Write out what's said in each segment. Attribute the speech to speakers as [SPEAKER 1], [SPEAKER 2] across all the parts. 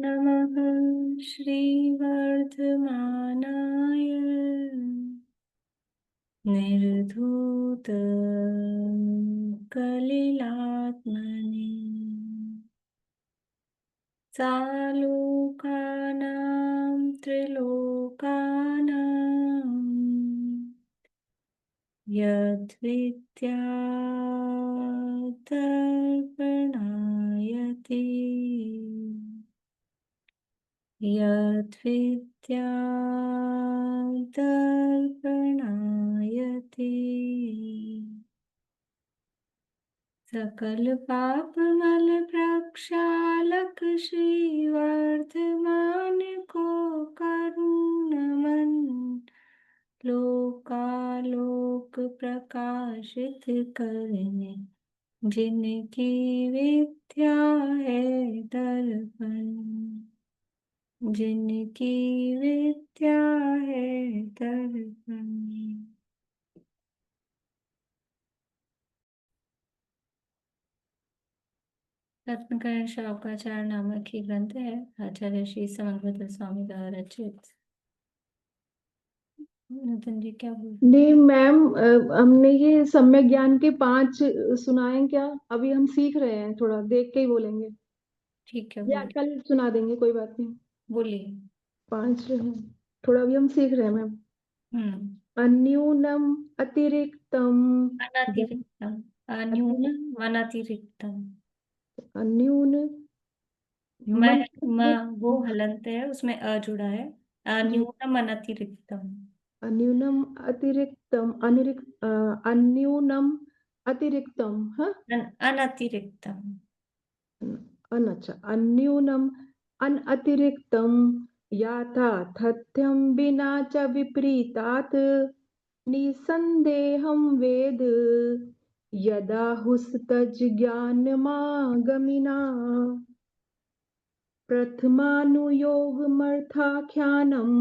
[SPEAKER 1] नमः श्रीवर्धमानाय निर्धूत कलिलात्मने सालोकानां त्रिलोकानां यद्विद्यादर्पणायति यद्विद्यादर्पणायति सकल पाप मल प्रक्षालक श्रीवर्धमान को करुणमन लोकालोक प्रकाशित करने जिनकी विद्या है दर्पण जिनकी विद्या है दर्पण। रत्नकरण शावकाचार्य नामक ही ग्रंथ है, आचार्य श्री समन्वित स्वामी द्वारा रचित। नूतन जी क्या बोल
[SPEAKER 2] नहीं मैम, हमने ये सम्यक ज्ञान के 5 सुनाए क्या? अभी हम सीख रहे हैं, थोड़ा देख के ही बोलेंगे
[SPEAKER 1] ठीक है,
[SPEAKER 2] या कल सुना देंगे, कोई बात नहीं।
[SPEAKER 1] बोलिए।
[SPEAKER 2] 5 जो है, थोड़ा अभी हम सीख रहे हैं मैम। अन्यूनम अतिरिक्तम
[SPEAKER 1] अनतिरिक्तम अन्यूनम अनतिरिक्तम।
[SPEAKER 2] अन्यून
[SPEAKER 1] मैं
[SPEAKER 2] मन
[SPEAKER 1] वो हलंत है, उसमें अ जुड़ा है।
[SPEAKER 2] जी,
[SPEAKER 1] अन्यूनम अनतिरिक्तम।
[SPEAKER 2] अन्यूनम अतिरिक्तम अन्यूनम अतिरिक्तम, हाँ
[SPEAKER 1] अनतिरिक्तम।
[SPEAKER 2] अच्छा, अन्यूनम अनतिरिक्तम याथाथथ्यं विना च विपरीतात् निसन्देहं वेद यदा हुस्तज्ज्ञानमागमिना प्रथमानुयोगमर्थाख्यानं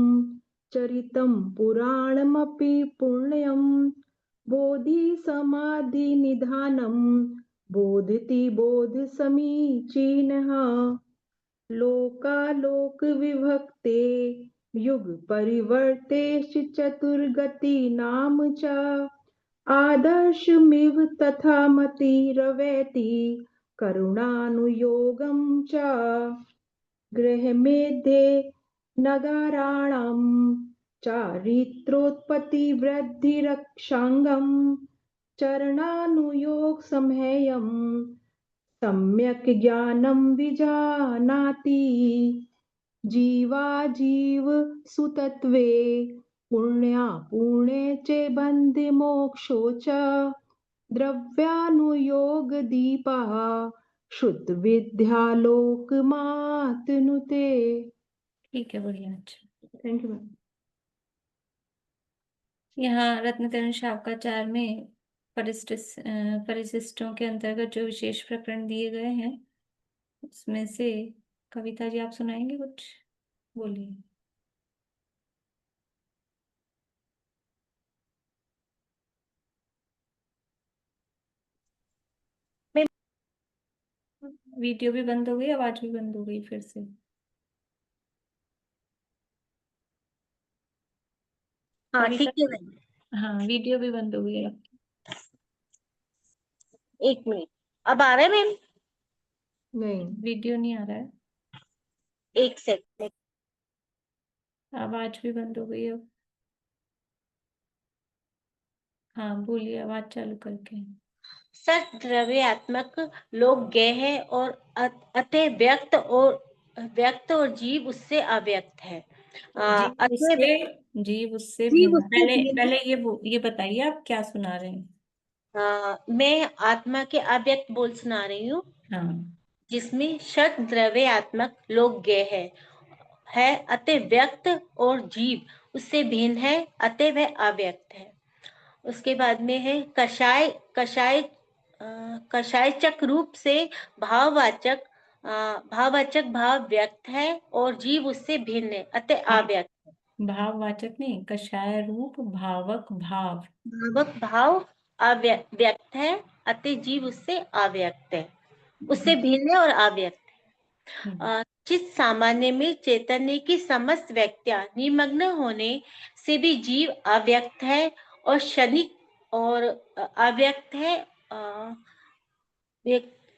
[SPEAKER 2] चरितं पुराणमपि पुण्यं बोधिसमाधिनिधानं बोधति बोधसमीचीनः लोकालोकविभक्ते युग परिवर्तेश्च चतुर्गति नाम च आदर्शमिव तथा मतिरवेति करुणानुयोगं च गृहमेध्ये नगाराणां चारित्रोत्पत्तिवृद्धिरक्षाङ्गं चरणानुयोग समहेयं सम्यक् ज्ञानं विजानाति जीवा जीव सुतत्वे पुण्या पुण्ये च बन्धे मोक्षो च द्रव्यानुयोग दीपः शुद्ध विद्यालोकमातनुते।
[SPEAKER 1] ठीक है, बढ़िया, अच्छा।
[SPEAKER 2] Thank you ma'am.
[SPEAKER 1] यहाँ रत्नकरण शावकाचार्य में परिशिष्टों के अंतर्गत जो विशेष प्रकरण दिए गए हैं, उसमें से कविता जी आप सुनाएंगे कुछ? बोलिए। वीडियो भी बंद हो गई, आवाज भी बंद हो गई फिर से।
[SPEAKER 3] हाँ
[SPEAKER 1] कविता,
[SPEAKER 3] ठीक है मैम,
[SPEAKER 1] हाँ वीडियो भी बंद हो गई है।
[SPEAKER 3] 1 मिनट। अब आ रहा है मैम?
[SPEAKER 2] नहीं,
[SPEAKER 1] वीडियो नहीं आ रहा है,
[SPEAKER 3] 1 सेकंड।
[SPEAKER 1] आवाज भी बंद हो गई अब। हाँ बोलिए, आवाज चालू करके।
[SPEAKER 3] सत द्रव्यात्मक लोग गए हैं और अतः व्यक्त और जीव उससे अव्यक्त है।
[SPEAKER 1] जीव
[SPEAKER 3] अतः
[SPEAKER 1] उससे जीव उससे
[SPEAKER 3] जीव
[SPEAKER 1] भिन्न।
[SPEAKER 3] उससे
[SPEAKER 1] पहले
[SPEAKER 3] भिन्न
[SPEAKER 1] पहले ये बताइए आप क्या सुना रहे हैं?
[SPEAKER 3] मैं आत्मा के अव्यक्त बोल सुना रही हूँ,
[SPEAKER 1] हाँ,
[SPEAKER 3] जिसमें सत द्रव्यात्मक लोग गए है अतः व्यक्त और जीव उससे भिन्न है, अतः वह अव्यक्त है। उसके बाद में है कषाय कषाय कषायचक रूप से भाववाचक भाव व्यक्त है और जीव उससे भिन्न है, अतः अव्यक्त है।
[SPEAKER 1] भाववाचक नहीं, कषाय रूप भावक भाव।
[SPEAKER 3] भावक भाव व्यक्त है, अतः जीव उससे अव्यक्त है, उससे भिन्न है और अव्यक्त
[SPEAKER 1] हम्म,
[SPEAKER 3] है। चित सामान्य में चैतन्य की समस्त व्यक्तियां निमग्न होने से भी जीव अव्यक्त है और क्षणिक और अव्यक्त है। व्यक्त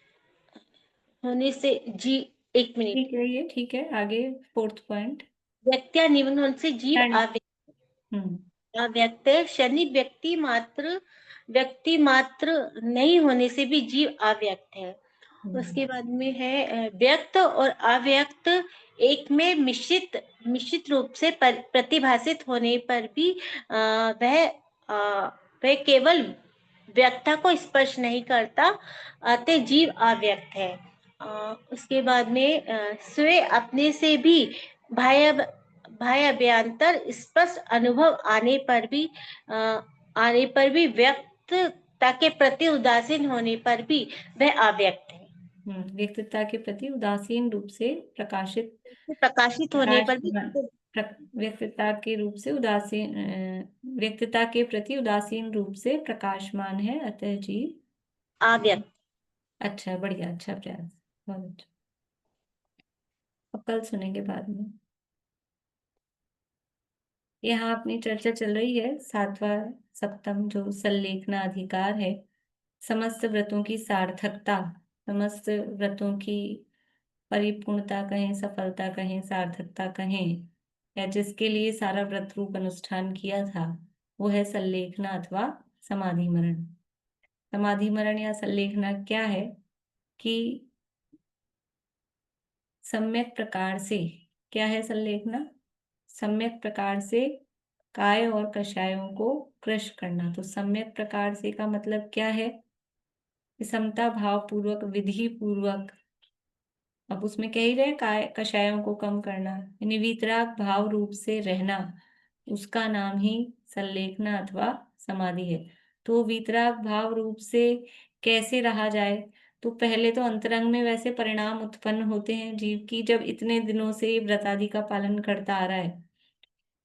[SPEAKER 3] होने से जी एक मिनट,
[SPEAKER 1] ठीक है, ये ठीक है। आगे 4th पॉइंट।
[SPEAKER 3] व्यक्तियां निमग्न होने से जीव
[SPEAKER 1] एंड
[SPEAKER 3] अव्यक्त अव्यक्त है। शनि व्यक्ति मात्र नहीं होने से भी जीव अव्यक्त है। उसके बाद में है व्यक्त और अव्यक्त एक में मिश्रित रूप से प्रतिभाषित होने पर भी वह केवल व्यक्ता को स्पर्श नहीं करता, अतः जीव अव्यक्त है। उसके बाद में स्वयं अपने से भी बाह्य बाह्य अभ्यंतर स्पष्ट अनुभव आने पर भी व्यक्तता के प्रति उदासीन होने पर भी वह अव्यक्त है।
[SPEAKER 1] व्यक्तित्व के प्रति उदासीन रूप से
[SPEAKER 3] प्रकाशित होने पर भी
[SPEAKER 1] व्यक्तित्व के रूप से उदासीन व्यक्तित्व के प्रति उदासीन रूप से प्रकाशमान है, अतः जीव
[SPEAKER 3] अव्यक्त।
[SPEAKER 1] अच्छा, बढ़िया, अच्छा प्रयास, बहुत अच्छा। अब कल सुनेंगे बाद में। यहाँ अपनी चर्चा चल रही है 7वां सप्तम, जो सल्लेखना अधिकार है। समस्त व्रतों की सार्थकता, समस्त व्रतों की परिपूर्णता कहें, सफलता कहें, सार्थकता कहें, या जिसके लिए सारा व्रत रूप अनुष्ठान किया था, वो है सल्लेखना अथवा समाधि मरण। समाधि मरण या सल्लेखना क्या है कि सम्यक प्रकार से, क्या है सल्लेखना? सम्यक प्रकार से काय और कषायों को क्रश करना। तो सम्यक प्रकार से का मतलब क्या है? कि समता भाव पूर्वक, विधि पूर्वक, अब उसमें कह ही रहे काय कषायों को कम करना, यानी वीतराग भाव रूप से रहना, उसका नाम ही सल्लेखना अथवा समाधि है। तो वीतराग भाव रूप से कैसे रहा जाए? तो पहले तो अंतरंग में वैसे परिणाम उत्पन्न होते हैं जीव की, जब इतने दिनों से व्रत आदि का पालन करता आ रहा है।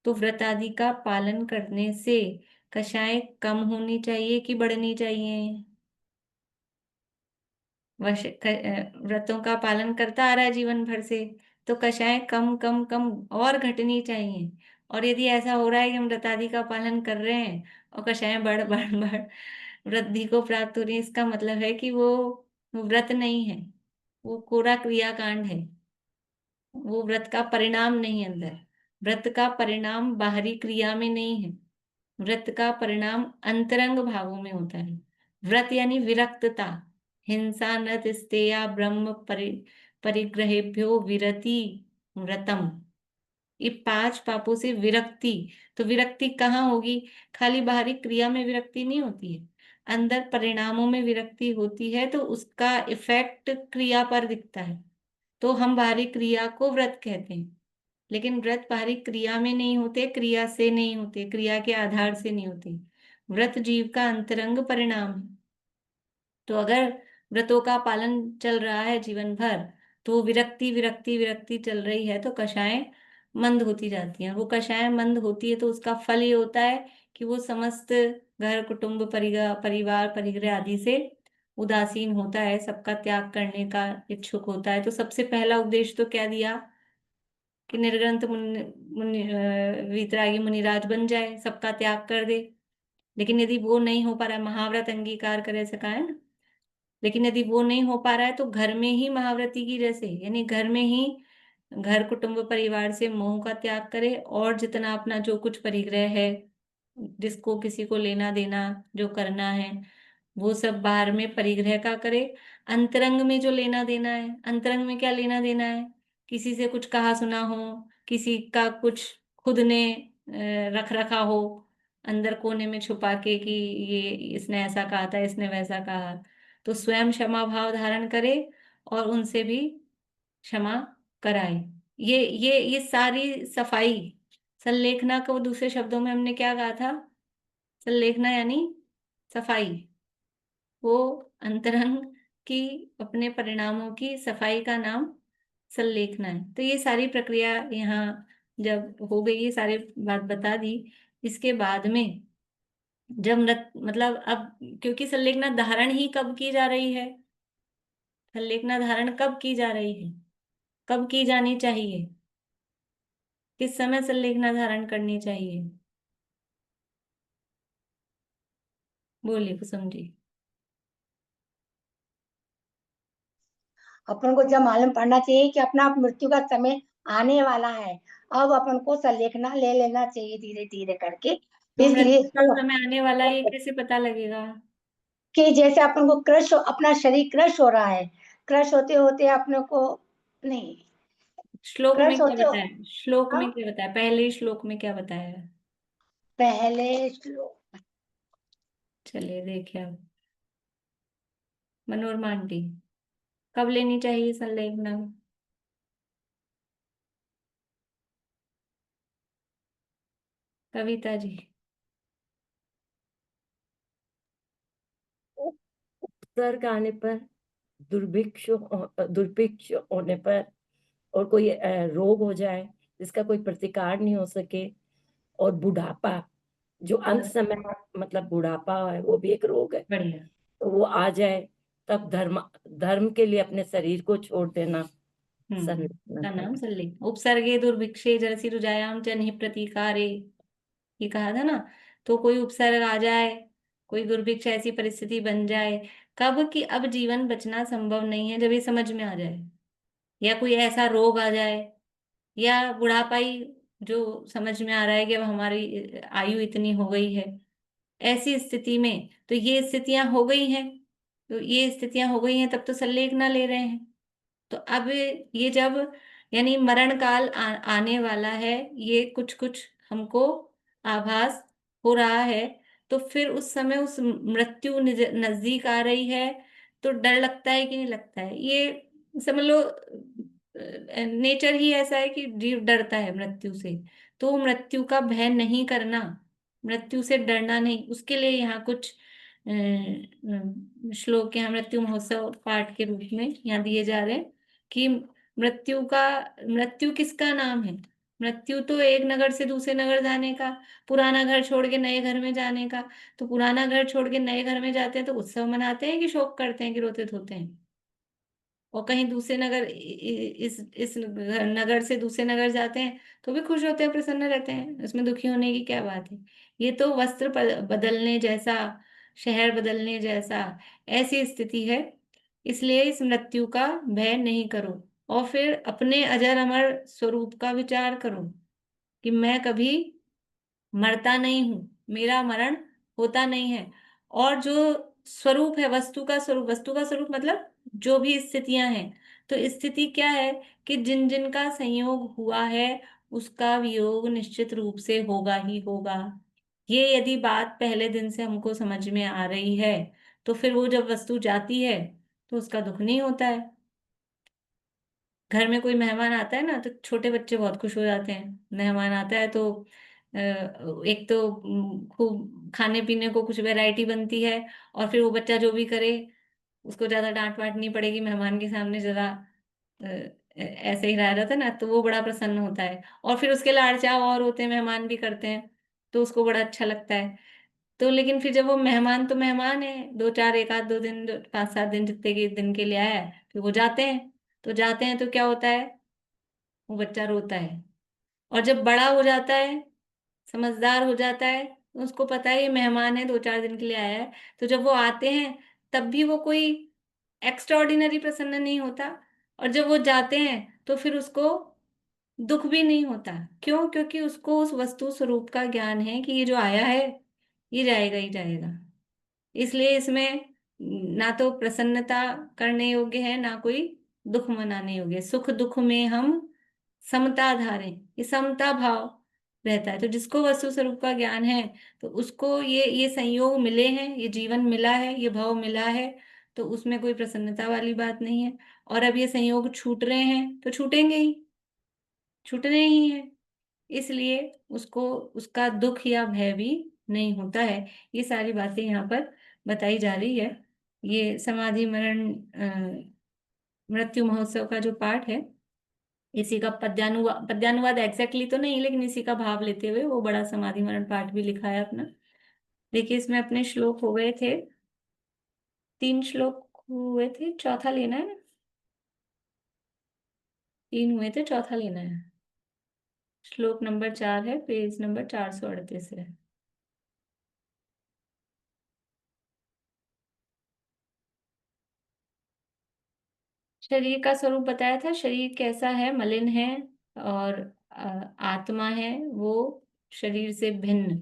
[SPEAKER 1] तो व्रत आदि का पालन करने से कषाय कम होनी चाहिए कि बढ़नी चाहिए? व्रतों का पालन करता आ रहा है जीवन भर से, तो कषाय कम कम कम और घटनी चाहिए। और यदि ऐसा हो रहा है कि हम व्रत आदि का पालन कर रहे हैं और कषाय बढ़ बढ़ बढ़ वृद्धि को प्राप्त हो रही है, इसका मतलब है कि वो व्रत नहीं है, वो कोरा क्रियाकांड है, वो व्रत का परिणाम नहीं है अंदर। व्रत का परिणाम बाहरी क्रिया में नहीं है, व्रत का परिणाम अंतरंग भावों में होता है। व्रत यानी विरक्तता, हिंसा न तिस्तेया ब्रह्म परिग्रहेभ्यो विरति व्रतम। ये 5 पापों से विरक्ति। तो विरक्ति कहाँ होगी? खाली बाहरी क्रिया में विरक्ति नहीं होती है, अंदर परिणामों में विरक्ति होती है, तो उसका इफेक्ट क्रिया पर दिखता है। तो हम बाहरी क्रिया को व्रत कहते हैं, लेकिन व्रत बाहरी क्रिया में नहीं होते, क्रिया से नहीं होते, क्रिया के आधार से नहीं होते। व्रत जीव का अंतरंग परिणाम है। तो अगर व्रतों का पालन चल रहा है जीवन भर, तो विरक्ति विरक्ति विरक्ति चल रही है, तो कषाएं मंद होती जाती हैं। वो कषाएं मंद होती है तो उसका फल ये होता है कि वो समस्त घर कुटुंब परिवार परिग्रह आदि से उदासीन होता है, सबका त्याग करने का इच्छुक होता है। तो सबसे पहला उपदेश तो क्या दिया कि निर्ग्रंथ वीतरागी मुनिराज बन जाए, सबका त्याग कर दे। लेकिन यदि वो नहीं हो पा रहा है, महाव्रत अंगीकार करे से कहा है ना, लेकिन यदि वो नहीं हो पा रहा है तो घर में ही महाव्रती की जैसे, यानी घर में ही घर कुटुंब परिवार से मोह का त्याग करे, और जितना अपना जो कुछ परिग्रह है, जिसको किसी को लेना देना जो करना है, वो सब बाहर में परिग्रह का करे। अंतरंग में जो लेना देना है, अंतरंग में क्या लेना देना है? किसी से कुछ कहा सुना हो, किसी का कुछ खुद ने रख रखा हो अंदर कोने में छुपा के कि ये इसने ऐसा कहा था, इसने वैसा कहा, तो स्वयं क्षमा भाव धारण करे और उनसे भी क्षमा कराए। ये सारी सफाई, सल्लेखना को दूसरे शब्दों में हमने क्या कहा था? सल्लेखना यानी सफाई, वो अंतरंग की अपने परिणामों की सफाई का नाम सल्लेखना है। तो ये सारी प्रक्रिया यहाँ जब हो गई, ये सारी बात बता दी, इसके बाद में जब मतलब अब क्योंकि सल्लेखना धारण ही कब की जा रही है? सल्लेखना धारण कब की जा रही है? कब की जानी चाहिए, किस समय संलेखना धारण करनी चाहिए? बोलिए कुसुम जी।
[SPEAKER 4] अपन को जब मालूम पड़ना चाहिए कि अपना मृत्यु का समय आने वाला है, अब अपन को संलेखना ले लेना चाहिए धीरे धीरे करके।
[SPEAKER 1] तो
[SPEAKER 4] इसलिए
[SPEAKER 1] मृत्यु का समय आने वाला है, ये कैसे पता लगेगा?
[SPEAKER 4] कि जैसे अपन को क्रश, अपना शरीर क्रश हो रहा है, क्रश होते होते अपने को नहीं,
[SPEAKER 1] श्लोक में
[SPEAKER 4] क्रश
[SPEAKER 1] क्या
[SPEAKER 4] होते हो,
[SPEAKER 1] बताया, श्लोक
[SPEAKER 4] हाँ,
[SPEAKER 1] में क्या बताया, पहले श्लोक में क्या बताया है?
[SPEAKER 4] पहले श्लोक।
[SPEAKER 1] चलिए देखिए अब। मनोरमा आंटी, कब लेनी चाहिए संलेखना? कविता जी।
[SPEAKER 5] उपसर्ग आने पर, दुर्भिक्ष होने पर, और कोई रोग हो जाए जिसका कोई प्रतिकार नहीं हो सके, और बुढ़ापा, जो अंत समय, मतलब बुढ़ापा है वो भी एक रोग है,
[SPEAKER 1] बढ़िया।
[SPEAKER 5] तो वो आ जाए, तब धर्म धर्म के लिए अपने शरीर को छोड़ देना संलेखना
[SPEAKER 1] का नाम
[SPEAKER 5] कहलाता
[SPEAKER 1] संलेख। उपसर्गे दुर्भिक्षे जरसी रुजायाम च नहीं प्रतिकारे, ये कहा था ना। तो कोई उपसर्ग आ जाए, कोई दुर्भिक्ष ऐसी परिस्थिति बन जाए, कब कि अब जीवन बचना संभव नहीं है, जब ये समझ में आ जाए, या कोई ऐसा रोग आ जाए, या बुढ़ापाई जो समझ में आ रहा है कि अब हमारी आयु इतनी हो गई है, ऐसी स्थिति में, तो ये स्थितियां हो गई हैं, तो ये स्थितियां हो गई हैं तब तो संलेखना ले रहे हैं। तो अब ये जब, यानी मरण काल आने वाला है, ये कुछ कुछ हमको आभास हो रहा है, तो फिर उस समय उस मृत्यु नजदीक आ रही है, तो डर लगता है कि नहीं लगता है? ये समझ लो, नेचर ही ऐसा है कि जीव डरता है मृत्यु से। तो मृत्यु का भय नहीं करना, मृत्यु से डरना नहीं, उसके लिए यहाँ कुछ श्लोक यहाँ मृत्यु महोत्सव पाठ के रूप में यहाँ दिए जा रहे हैं कि मृत्यु का, मृत्यु किसका नाम है? मृत्यु तो एक नगर से दूसरे नगर जाने का, पुराना घर छोड़ के नए घर में जाने का। तो पुराना घर छोड़ के नए घर में जाते हैं तो उत्सव मनाते हैं कि शोक करते हैं कि रोते धोते हैं? और कहीं दूसरे नगर, इस नगर से दूसरे नगर जाते हैं तो भी खुश होते हैं, प्रसन्न रहते हैं, इसमें दुखी होने की क्या बात है? ये तो वस्त्र बदलने जैसा, शहर बदलने जैसा, ऐसी स्थिति है। इसलिए इस मृत्यु का भय नहीं करो, और फिर अपने अजर अमर स्वरूप का विचार करो कि मैं कभी मरता नहीं हूं, मेरा मरण होता नहीं है। और जो स्वरूप है, वस्तु का स्वरूप, वस्तु का स्वरूप मतलब जो भी स्थितियां हैं, तो स्थिति क्या है कि जिन जिन का संयोग हुआ है उसका वियोग निश्चित रूप से होगा ही होगा। ये यदि बात पहले दिन से हमको समझ में आ रही है, तो फिर वो जब वस्तु जाती है तो उसका दुख नहीं होता है। घर में कोई मेहमान आता है ना, तो छोटे बच्चे बहुत खुश हो जाते हैं, मेहमान आता है तो एक तो खूब खाने पीने को कुछ वैरायटी बनती है, और फिर वो बच्चा जो भी करे, उसको ज्यादा डांट वाट नहीं पड़ेगी, मेहमान के सामने जरा ऐसे ही रह जाता है ना, तो वो बड़ा प्रसन्न होता है। और फिर उसके लाड़ चाव और होते हैं, मेहमान भी करते हैं, तो उसको बड़ा अच्छा लगता है। तो लेकिन फिर जब वो मेहमान, तो मेहमान है, दो चार, एक आध दो दिन, 5-7 दिन, जितने के दिन के लिए आया है, फिर वो जाते हैं। तो जाते हैं तो क्या होता है, वो बच्चा रोता है। और जब बड़ा हो जाता है, समझदार हो जाता है, तो उसको पता है ये मेहमान है, 2-4 दिन के लिए आया है, तो जब वो आते हैं तब भी वो कोई एक्स्ट्राऑर्डिनरी प्रसन्न नहीं होता। और जब वो जाते हैं तो फिर उसको दुख भी नहीं होता। क्यों? क्योंकि उसको उस वस्तु स्वरूप का ज्ञान है कि ये जो आया है ये जाएगा ही जाएगा। इसलिए इसमें ना तो प्रसन्नता करने योग्य है, ना कोई दुख मनाने योग्य है। सुख दुख में हम समता धारें, ये समता भाव रहता है। तो जिसको वस्तु स्वरूप का ज्ञान है, तो उसको ये संयोग मिले हैं, ये जीवन मिला है, ये भाव मिला है, तो उसमें कोई प्रसन्नता वाली बात नहीं है। और अब ये संयोग छूट रहे हैं तो छूटेंगे ही, छूटने ही है। इसलिए उसको उसका दुख या भय भी नहीं होता है। ये सारी बातें यहाँ पर बताई जा रही है। ये समाधि मरण मृत्यु महोत्सव का जो पाठ है, इसी का पद्यानुवाद एग्जैक्टली तो नहीं, लेकिन इसी का भाव लेते हुए वो बड़ा समाधि मरण पाठ भी लिखा है अपना। देखिए इसमें अपने श्लोक हो गए थे, 3 श्लोक हुए थे, चौथा लेना है ना। 3 हुए थे, चौथा लेना है। श्लोक नंबर 4 है, पेज नंबर 438 है। शरीर का स्वरूप बताया था, शरीर कैसा है, मलिन है, और आत्मा है वो शरीर से भिन्न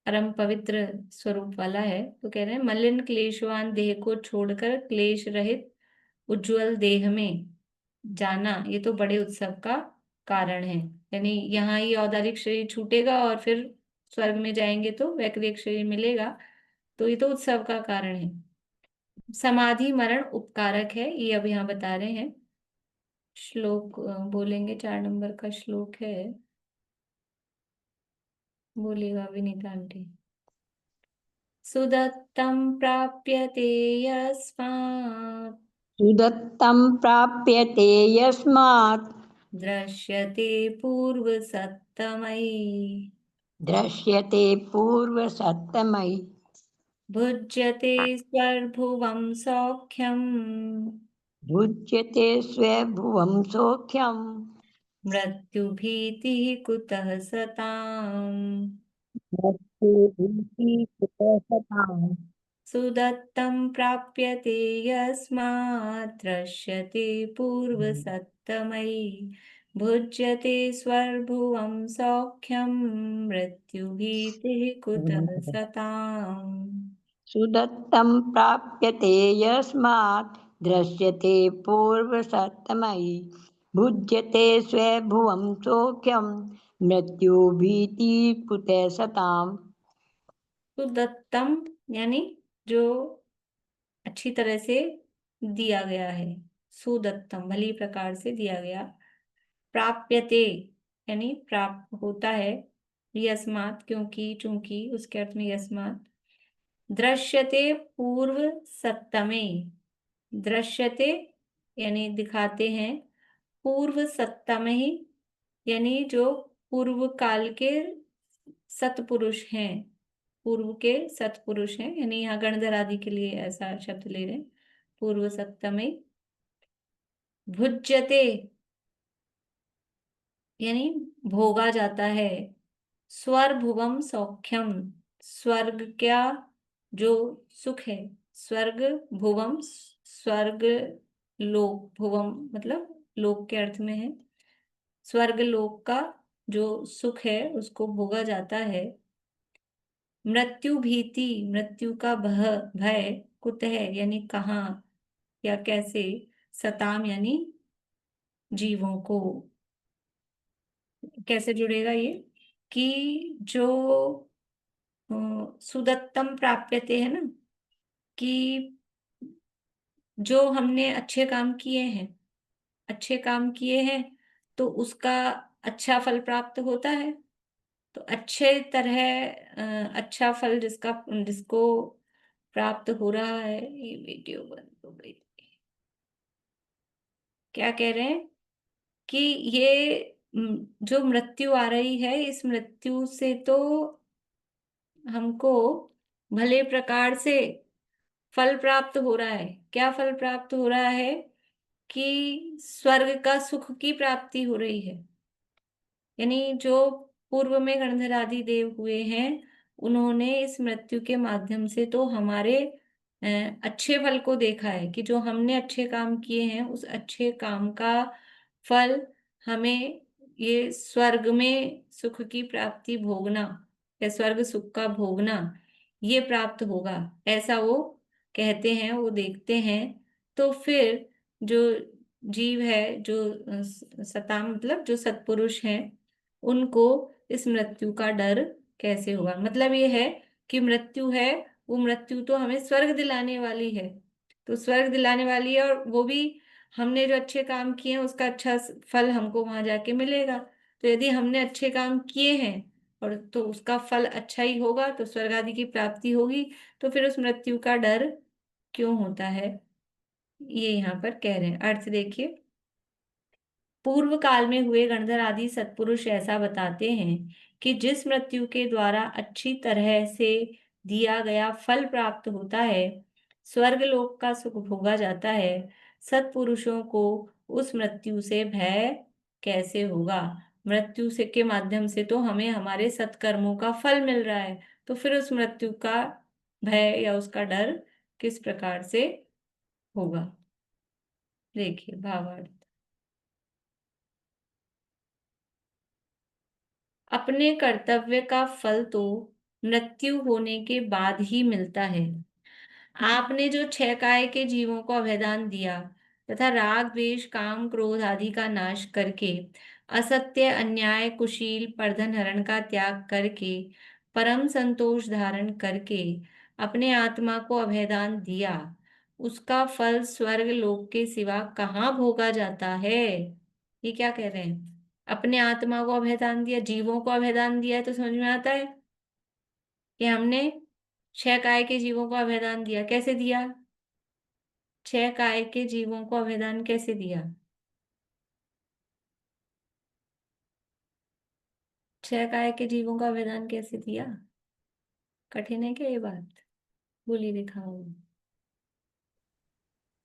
[SPEAKER 1] परम पवित्र स्वरूप वाला है। तो कह रहे हैं मलिन क्लेशवान देह को छोड़कर क्लेश रहित उज्जवल देह में जाना, ये तो बड़े उत्सव का कारण है। यानी यहाँ ये औदारिक शरीर छूटेगा और फिर स्वर्ग में जाएंगे तो वैकृतिक शरीर मिलेगा, तो ये तो उत्सव का कारण है। समाधि मरण उपकारक है, ये अब यहाँ बता रहे हैं। श्लोक बोलेंगे, 4 नंबर का श्लोक है, बोलेगा विनीता आंटी। सुदत्तं प्राप्यते यस्मात्
[SPEAKER 6] सुदत्तं प्राप्यते यस्मात्
[SPEAKER 1] दृश्यते पूर्वसत्तमयि
[SPEAKER 6] दृश्यते पूर्वसत्तमयि
[SPEAKER 1] भुज्यते स्वर्भुवं सौख्यम्
[SPEAKER 6] भुज्यते स्वभुवं सौख्यं
[SPEAKER 1] मृत्युभीतिः कुतः सताम्
[SPEAKER 6] मृत्युभीतिकुतः
[SPEAKER 1] सुदत्तं प्राप्यते यस्मात् दृश्यते पूर्वसत्तमयि भुज्यते स्वर्भुवं सौख्यं मृत्युभीतिः कुतः सताम्।
[SPEAKER 6] सुदत्तं प्राप्यते यस्मात् दृश्यते पूर्वसत्तमयि भुज्यते स्वभुवं सौख्यं मृत्युभीतिकुतः सताम्।
[SPEAKER 1] सुदत्तम यानी जो अच्छी तरह से दिया गया है, सुदत्तम भली प्रकार से दिया गया। प्राप्यते यानी प्राप्त होता है, यस्मात् क्योंकि चूंकि, उसके अर्थ में यस्मात्। दृश्यते पूर्व सत्तमे, दृश्यते यानी दिखाते हैं, पूर्व सत्तमे ही यानी जो पूर्व काल के सतपुरुष हैं, पूर्व के सतपुरुष हैं, यानी यहाँ गणधर आदि के लिए ऐसा शब्द ले रहे हैं, पूर्व सत्तमे। भुज्यते यानी भोगा जाता है, स्वर्भुवम सौख्यम स्वर्ग क्या जो सुख है, स्वर्ग भुवम स्वर्ग लोक, भुवम मतलब लोक के अर्थ में है, स्वर्ग लोक का जो सुख है उसको भोगा जाता है। मृत्यु भीति मृत्यु का भय कुतः यानी कहाँ या कैसे, सताम यानी जीवों को। कैसे जुड़ेगा ये कि जो सुदत्तम प्राप्यते है ना, कि जो हमने अच्छे काम किए हैं, अच्छे काम किए हैं तो उसका अच्छा फल प्राप्त होता है। तो अच्छे तरह अच्छा फल जिसका जिसको प्राप्त हो रहा है, ये वीडियो बंद हो गई, क्या कह रहे हैं कि ये जो मृत्यु आ रही है, इस मृत्यु से तो हमको भले प्रकार से फल प्राप्त हो रहा है। क्या फल प्राप्त हो रहा है कि स्वर्ग का सुख की प्राप्ति हो रही है। यानी जो पूर्व में गणधर आदि देव हुए हैं, उन्होंने इस मृत्यु के माध्यम से तो हमारे अच्छे फल को देखा है कि जो हमने अच्छे काम किए हैं उस अच्छे काम का फल हमें ये स्वर्ग में सुख की प्राप्ति भोगना या स्वर्ग सुख का भोगना ये प्राप्त होगा, ऐसा वो कहते हैं, वो देखते हैं। तो फिर जो जीव है, जो सताम मतलब जो सत्पुरुष हैं, उनको इस मृत्यु का डर कैसे होगा। मतलब ये है कि मृत्यु है, वो मृत्यु तो हमें स्वर्ग दिलाने वाली है, तो स्वर्ग दिलाने वाली है, और वो भी हमने जो अच्छे काम किए हैं उसका अच्छा फल हमको वहां जाके मिलेगा। तो यदि हमने अच्छे काम किए हैं और तो उसका फल अच्छा ही होगा, तो स्वर्ग आदि की प्राप्ति होगी, तो फिर उस मृत्यु का डर क्यों होता है, ये यहाँ पर कह रहे हैं। अर्थ देखिए, पूर्व काल में हुए गणधर आदि सत्पुरुष ऐसा बताते हैं कि जिस मृत्यु के द्वारा अच्छी तरह से दिया गया फल प्राप्त होता है, स्वर्ग लोक का सुख भोगा जाता है, सत्पुरुषों को उस मृत्यु से भय कैसे होगा? मृत्यु से के माध्यम से तो हमें हमारे सत्कर्मों का फल मिल रहा है, तो फिर उस मृत्यु का भय या उसका डर किस प्रकार से होगा? देखिए भावार्थ। अपने कर्तव्य का फल तो मृत्यु होने के बाद ही मिलता है। आपने जो 6 काय के जीवों को अभयदान दिया तथा राग द्वेष काम क्रोध आदि का नाश करके, असत्य अन्याय कुशील परधन हरण का त्याग करके, परम संतोष धारण करके अपने आत्मा को अभयदान दिया, उसका फल स्वर्ग लोक के सिवा कहाँ भोगा जाता है? ये क्या कह रहे हैं? अपने आत्मा को अभयदान दिया, जीवों को अभयदान दिया है, तो समझ में आता है कि हमने 6 काय के जीवों को अभयदान दिया। कैसे दिया? 6 काय के जीवों को अभयदान कैसे दिया? 6 काय के जीवों का अभयदान कैसे दिया? कठिन है क्या ये बात? बोली दिखाओ।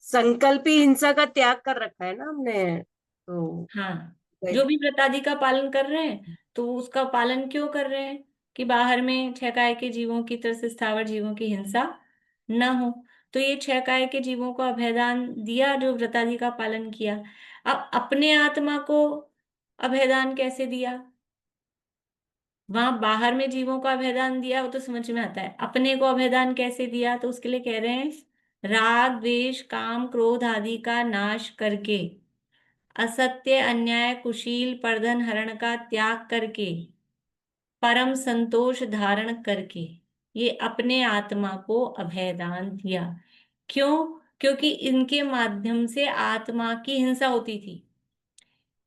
[SPEAKER 7] संकल्पी हिंसा का त्याग कर रखा है ना हमने, तो
[SPEAKER 1] हाँ, जो भी व्रत आदि का पालन कर रहे हैं, तो उसका पालन क्यों कर रहे हैं? कि बाहर में 6 काय के जीवों की तरह से स्थावर जीवों की हिंसा न हो। तो ये 6 काय के जीवों को अभयदान दिया, जो व्रत आदि का पालन किया। अब अपने आत्मा को अभयदान कैसे दिया? वहां बाहर में जीवों को अभयदान दिया, वो तो समझ में आता है। अपने को अभयदान कैसे दिया? तो उसके लिए कह रहे हैं, राग द्वेष काम क्रोध आदि का नाश करके, असत्य अन्याय कुशील परधन हरण का त्याग करके, परम संतोष धारण करके ये अपने आत्मा को अभयदान दिया। क्यों? क्योंकि इनके माध्यम से आत्मा की हिंसा होती थी।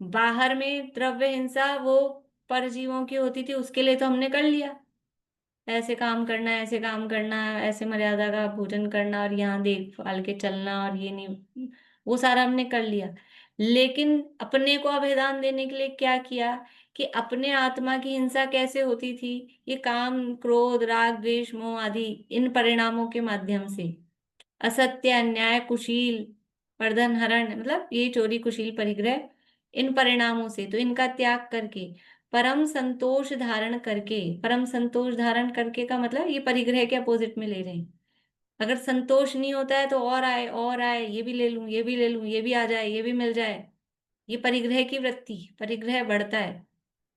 [SPEAKER 1] बाहर में द्रव्य हिंसा वो परजीवों की होती थी, उसके लिए तो हमने कर लिया, ऐसे काम करना, ऐसे काम करना, ऐसे मर्यादा का भोजन करना, और यहाँ देखभाल के चलना, और ये नहीं, वो सारा हमने कर लिया। लेकिन अपने को अभयदान देने के लिए क्या किया? कि अपने आत्मा की हिंसा कैसे होती थी? ये काम क्रोध राग द्वेष मोह आदि इन परिणामों के माध्यम से, असत्य अन्याय कुशील प्रधन हरण, मतलब ये चोरी कुशील परिग्रह, इन परिणामों से, तो इनका त्याग करके परम संतोष धारण करके, परम संतोष धारण करके का मतलब ये परिग्रह के अपोजिट में ले रहे हैं। अगर संतोष नहीं होता है तो और आए, ये भी ले लूं, ये भी ले लूं, ये भी आ जाए, ये भी मिल जाए, ये परिग्रह की वृत्ति, परिग्रह बढ़ता है।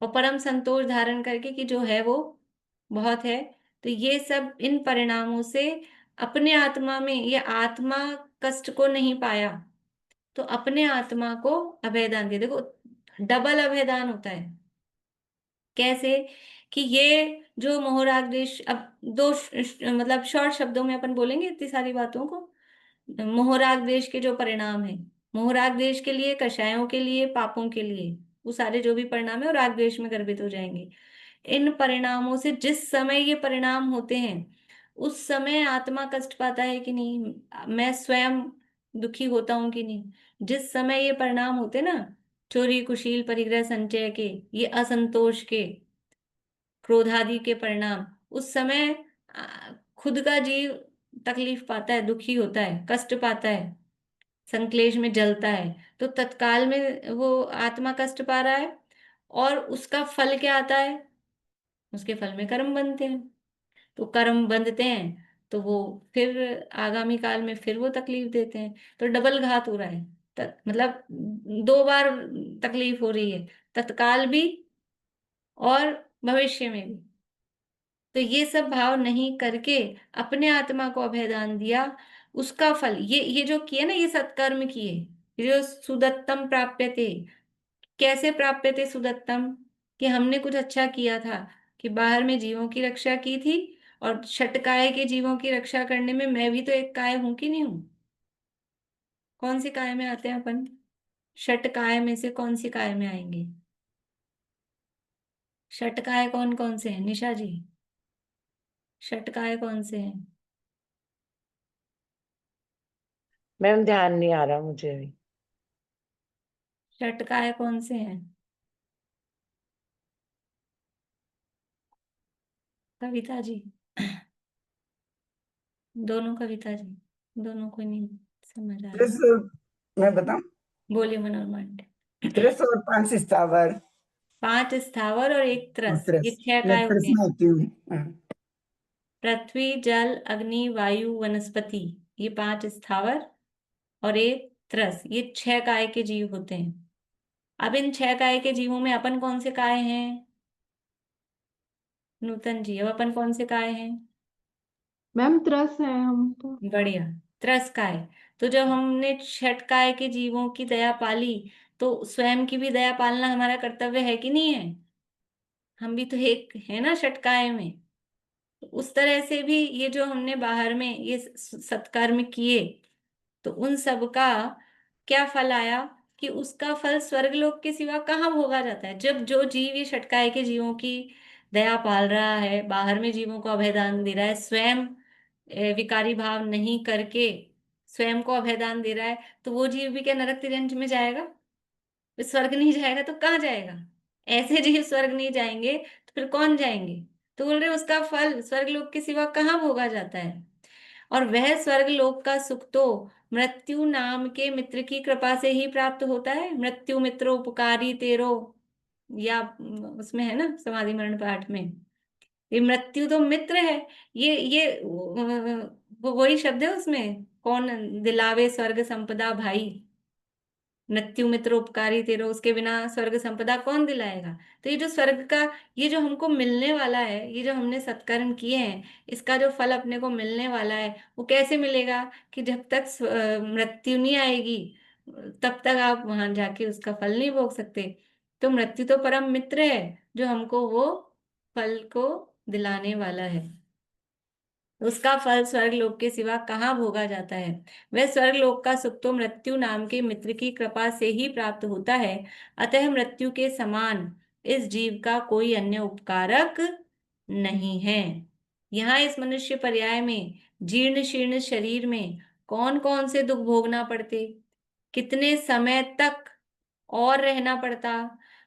[SPEAKER 1] और परम संतोष धारण करके कि जो है वो बहुत है, तो ये सब इन परिणामों से अपने आत्मा में, ये आत्मा कष्ट को नहीं पाया, तो अपने आत्मा को अभयदान दे। देखो, डबल अभयदान होता है। कैसे? कि ये जो मोहराग देश, अब दो मतलब शॉर्ट शब्दों में अपन बोलेंगे इतनी सारी बातों को। मोहराग देश के जो परिणाम है, मोहराग देश के लिए, कषायों के लिए, पापों के लिए, वो सारे जो भी परिणाम है वो राग द्वेष में गर्भित हो जाएंगे। इन परिणामों से जिस समय ये परिणाम होते हैं, उस समय आत्मा कष्ट पाता है कि नहीं, मैं स्वयं दुखी होता हूं कि नहीं? जिस समय ये परिणाम होते ना, चोरी कुशील परिग्रह संचय के, ये असंतोष के, क्रोधादि के परिणाम, उस समय खुद का जीव तकलीफ पाता है, दुखी होता है, कष्ट पाता है, संक्लेश में जलता है, तो तत्काल में वो आत्मा कष्ट पा रहा है, और उसका फल क्या आता है? उसके फल में कर्म बनते हैं। तो कर्म बंधते हैं तो वो फिर आगामी काल में फिर वो तकलीफ देते हैं, तो डबल घात हो रहा है। मतलब 2 बार तकलीफ हो रही है, तत्काल भी और भविष्य में भी। तो ये सब भाव नहीं करके अपने आत्मा को अभयदान दिया, उसका फल ये जो किए ना, ये सत्कर्म किए, ये जो सुदत्तम प्राप्य थे। कैसे प्राप्य थे सुदत्तम? कि हमने कुछ अच्छा किया था, कि बाहर में जीवों की रक्षा की थी, और षटकाय के जीवों की रक्षा करने में मैं भी तो एक काय हूं कि नहीं हूं? कौन सी काय में आते हैं अपन? षटकाय में से कौन सी काय में आएंगे? षटकाय कौन कौन से हैं निशा जी? षटकाय कौन से हैं?
[SPEAKER 7] मैम ध्यान नहीं आ रहा मुझे अभी।
[SPEAKER 1] षटकाय कौन से हैं? कविता जी, दोनों कविता जी। दोनों को नहीं समझ आ रहा।
[SPEAKER 8] त्रिशूल, मैं बताऊं?
[SPEAKER 1] बोलिए मनोरमा आंटी।
[SPEAKER 8] त्रिशूल, 5 स्थावर
[SPEAKER 1] 5 स्थावर और 1
[SPEAKER 8] और
[SPEAKER 1] त्रस, ये 6
[SPEAKER 8] मैं
[SPEAKER 1] काय हो
[SPEAKER 8] त्रस
[SPEAKER 1] गए।
[SPEAKER 8] में होती हूँ।
[SPEAKER 1] पृथ्वी, जल, अग्नि, वायु, वनस्पति, ये 5 स्थावर और 1 त्रस, ये 6 काय के जीव होते हैं। अब इन 6 काय के जीवों में अपन कौन से काय हैं नूतन जी? अब अपन कौन से काय हैं?
[SPEAKER 2] मैम त्रस है हम तो।
[SPEAKER 1] बढ़िया, त्रस काय। तो जब हमने छठ काय के जीवों की दया पाली, तो स्वयं की भी दया पालना हमारा कर्तव्य है कि नहीं है? हम भी तो एक है ना छठ काय में। उस तरह से भी ये जो हमने बाहर में ये सत्कर्म किए, तो उन सब का क्या फल आया कि उसका फल स्वर्गलोक के सिवा कहाँ भोगा जाता है? जब जो जीव ये षटकाय के जीवों की दया पाल रहा है, बाहर में जीवों को अभयदान दे रहा है, स्वयं विकारी भाव नहीं करके स्वयं को अभयदान दे रहा है, तो वो जीव भी क्या नरक तिर्यंच में जाएगा? फिर स्वर्ग नहीं जाएगा तो कहाँ जाएगा? ऐसे जीव स्वर्ग नहीं जाएंगे तो फिर कौन जाएंगे? तो बोल रहे उसका फल स्वर्गलोक के सिवा कहाँ भोगा जाता है? और वह स्वर्गलोक का सुख तो मृत्यु नाम के मित्र की कृपा से ही प्राप्त होता है। मृत्यु मित्र उपकारी तेरो, या उसमें है ना समाधि मरण पाठ में, ये मृत्यु तो मित्र है। ये वही शब्द है उसमें, कौन दिलावे स्वर्ग संपदा भाई, मृत्यु मित्र उपकारी तेरो, उसके बिना स्वर्ग संपदा कौन दिलाएगा? तो ये जो स्वर्ग का, ये जो हमको मिलने वाला है, ये जो हमने सत्कर्म किए हैं, इसका जो फल अपने को मिलने वाला है, वो कैसे मिलेगा? कि जब तक मृत्यु नहीं आएगी, तब तक आप वहां जाके उसका फल नहीं भोग सकते। तो मृत्यु तो परम मित्र है, जो हमको वो फल को दिलाने वाला है। उसका फल स्वर्ग लोक के सिवा कहाँ भोगा जाता है? वह स्वर्ग लोक का सुख तो मृत्यु नाम के मित्र की कृपा से ही प्राप्त होता है। अतः मृत्यु के समान इस जीव का कोई अन्य उपकारक नहीं है। यहाँ इस मनुष्य पर्याय में जीर्ण शीर्ण शरीर में कौन कौन से दुख भोगना पड़ते, कितने समय तक और रहना पड़ता,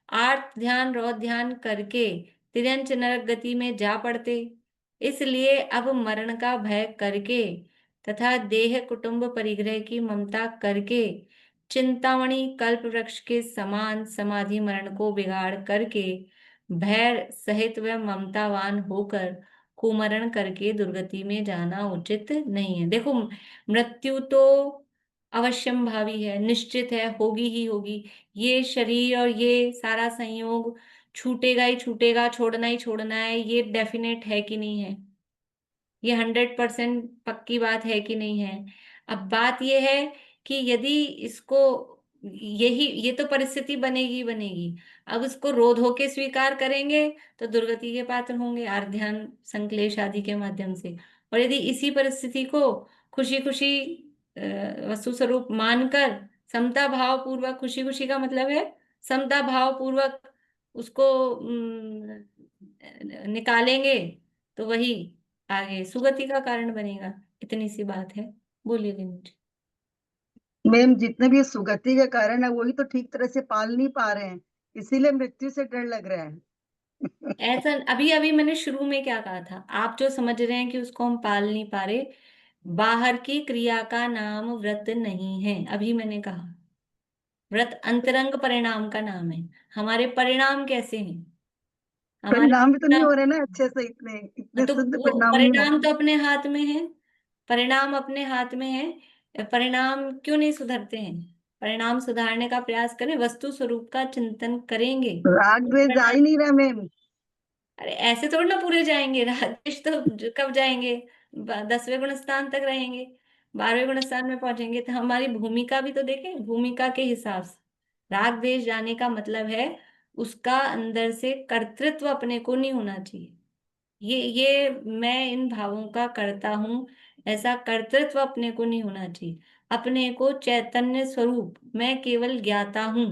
[SPEAKER 1] आर्त ध्यान रौद्र ध्यान करके तिर्यंच नरक गति में जा पड़ते। इसलिए अब मरण का भय करके तथा देह कुटुंब परिग्रह की ममता करके चिंतामणि कल्प वृक्ष के समान समाधि मरण को बिगाड़ करके भय सहित व ममतावान होकर कुमरण करके दुर्गति में जाना उचित नहीं है। देखो, मृत्यु तो अवश्यम भावी है, निश्चित है, होगी ही होगी। ये शरीर और ये सारा संयोग छूटेगा ही छूटेगा, छोड़ना ही छोड़ना है, ये डेफिनेट है कि नहीं है? ये 100% पक्की बात है कि नहीं है? अब बात ये है कि यदि इसको, यही ये तो परिस्थिति बनेगी बनेगी, अब इसको रोध होके स्वीकार करेंगे तो दुर्गति के पात्र होंगे आर्ध्यान संक्लेश आदि के माध्यम से। और यदि इसी परिस्थिति को खुशी खुशी वस्तु स्वरूप मानकर समता भाव पूर्वक, खुशी खुशी का मतलब है समता भाव पूर्वक उसको निकालेंगे, तो वही आगे सुगति का कारण बनेगा। इतनी सी बात है। बोलिए विनोद जी।
[SPEAKER 9] मैम, जितने भी सुगति के कारण है वही तो ठीक तरह से पाल नहीं पा रहे हैं, इसीलिए मृत्यु से डर लग रहा है।
[SPEAKER 1] ऐसा अभी अभी मैंने शुरू में क्या कहा था, आप जो समझ रहे हैं कि उसको हम पाल नहीं पा रहे, बाहर की क्रिया का नाम व्रत नहीं है। अभी मैंने कहा व्रत अंतरंग परिणाम का नाम है। हमारे परिणाम कैसे हैं? हमारे
[SPEAKER 9] परिणाम भी तो नहीं
[SPEAKER 1] परिणाम,
[SPEAKER 9] हो रहे ना अच्छे से, इतने इतने
[SPEAKER 1] तो
[SPEAKER 9] शुद्ध
[SPEAKER 1] वो
[SPEAKER 9] परिणाम नहीं हो
[SPEAKER 1] परिणाम
[SPEAKER 9] रहे।
[SPEAKER 1] तो अपने हाथ में है। परिणाम अपने हाथ में है। परिणाम क्यों नहीं सुधरते हैं? परिणाम सुधारने का प्रयास करें, वस्तु स्वरूप का चिंतन करेंगे।
[SPEAKER 9] राग द्वेष जा ही नहीं रहा मैम।
[SPEAKER 1] अरे ऐसे थोड़ी ना पूरे जाएंगे, राजेश तो कब जाएंगे? 10वें गुण स्थान तक रहेंगे, 12वें गुण स्थान में पहुंचेंगे। तो हमारी भूमिका भी तो देखें, भूमिका के हिसाब से राग द्वेष जाने का मतलब है उसका अंदर से कर्तृत्व अपने को नहीं होना चाहिए। ये मैं इन भावों का करता हूं, ऐसा कर्तृत्व अपने को नहीं होना चाहिए। अपने को चैतन्य स्वरूप, मैं केवल ज्ञाता हूं,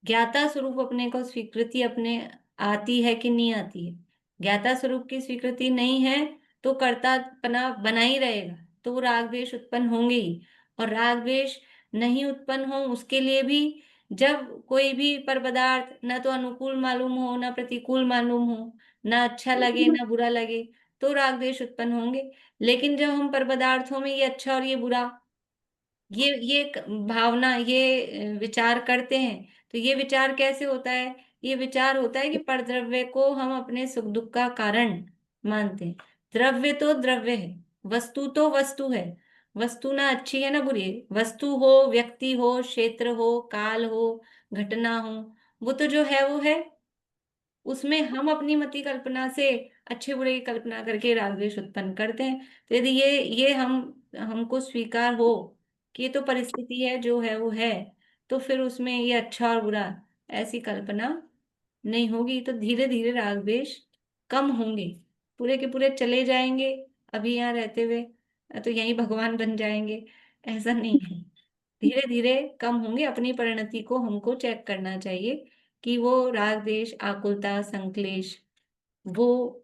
[SPEAKER 1] ज्ञाता स्वरूप अपने को स्वीकृति अपने आती है कि नहीं आती है? ज्ञाता स्वरूप की स्वीकृति नहीं है तो कर्तापना बना ही रहेगा, तो वो राग द्वेष उत्पन्न होंगे ही। और राग द्वेष नहीं उत्पन्न हो उसके लिए भी, जब कोई भी पर पदार्थ न तो अनुकूल मालूम हो ना प्रतिकूल मालूम हो, ना अच्छा लगे ना बुरा लगे, तो राग द्वेष उत्पन्न होंगे। लेकिन जब हम पर पदार्थों में ये अच्छा और ये बुरा, भावना, ये विचार करते हैं, तो ये विचार कैसे होता है? ये विचार होता है कि परद्रव्य को हम अपने सुख दुख का कारण मानते हैं। द्रव्य तो द्रव्य है, वस्तु तो वस्तु है। वस्तु ना अच्छी है ना बुरी है। वस्तु हो, व्यक्ति हो, क्षेत्र हो, काल हो, घटना हो, वो तो जो है वो है। उसमें हम अपनी मति कल्पना से अच्छे बुरे की कल्पना करके राग द्वेष उत्पन्न करते हैं। तो यदि ये हमको स्वीकार हो कि ये तो परिस्थिति है, जो है वो है, तो फिर उसमें ये अच्छा और बुरा ऐसी कल्पना नहीं होगी। तो धीरे धीरे राग द्वेष कम होंगे, पूरे के पूरे चले जाएंगे। अभी यहाँ रहते हुए तो यहीं भगवान बन जाएंगे, ऐसा नहीं है। धीरे धीरे कम होंगे। अपनी परिणति को हमको चेक करना चाहिए कि वो राग द्वेष, आकुलता, संक्लेश, वो